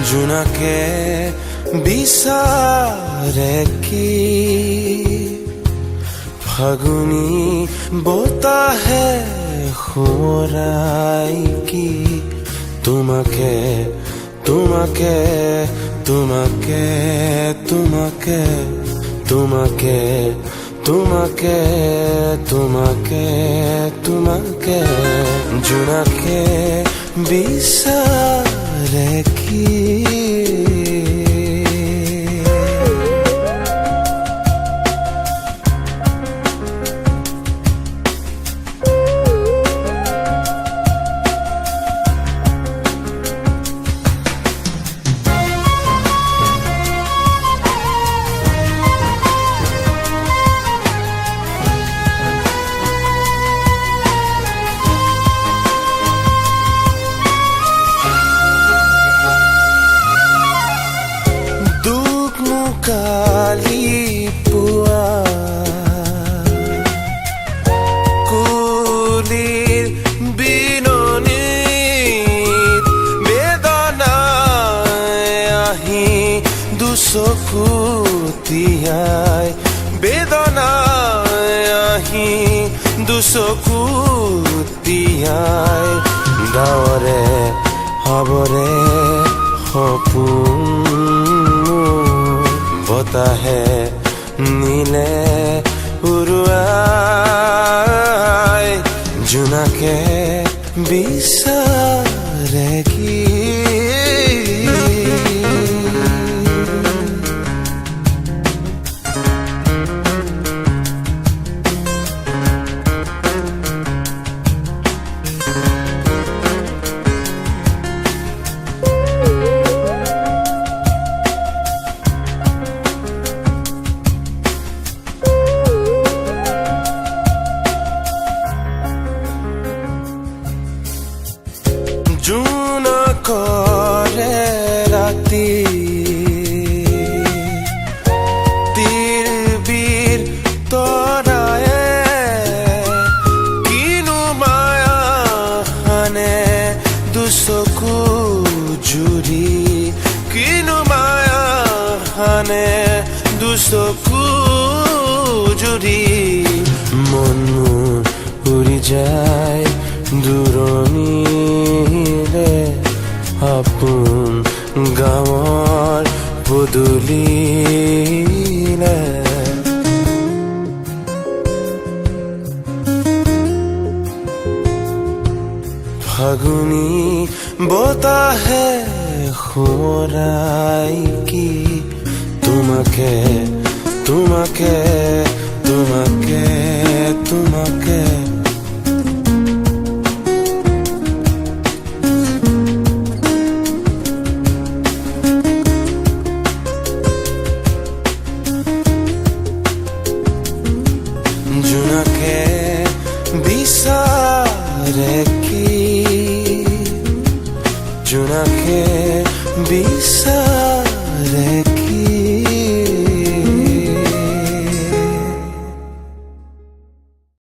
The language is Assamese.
জোনাকে বিচাৰে কি ফাগুনী বতাহে সোঁৱৰাই কি তোমাকে তোমাকে তোমাকে তোমাকে তোমাকে তোমাকে তোমাকে তোমাকে জোনাকে বিচাৰে কি কালি পুৱা কুলিৰ বিননিত বেদনাই আহি দুচকু তিয়াই বেদনাই আহি দুচকু তিয়াই ডাৱৰে হাবৰে সপোন বতাহে নীলে উৰুৱাই জোনাকে বিচাৰে কি জোনাকৰে ৰাতি তিৰবিৰ তৰায়ে কিনো মায়া হানে দুচকু জুৰি কিনো মায়া হানে দুচকু জুৰি মন মোৰ উৰি যায় দূৰণিলে আপোন গাঁৱৰ পদূলিলে ফাগুনী বতাহে সোঁৱৰাই কি তোমাকে তোমাকে তোমাকে তোমাকে জোনাকে বিচাৰে কি জোনাকে বিচাৰে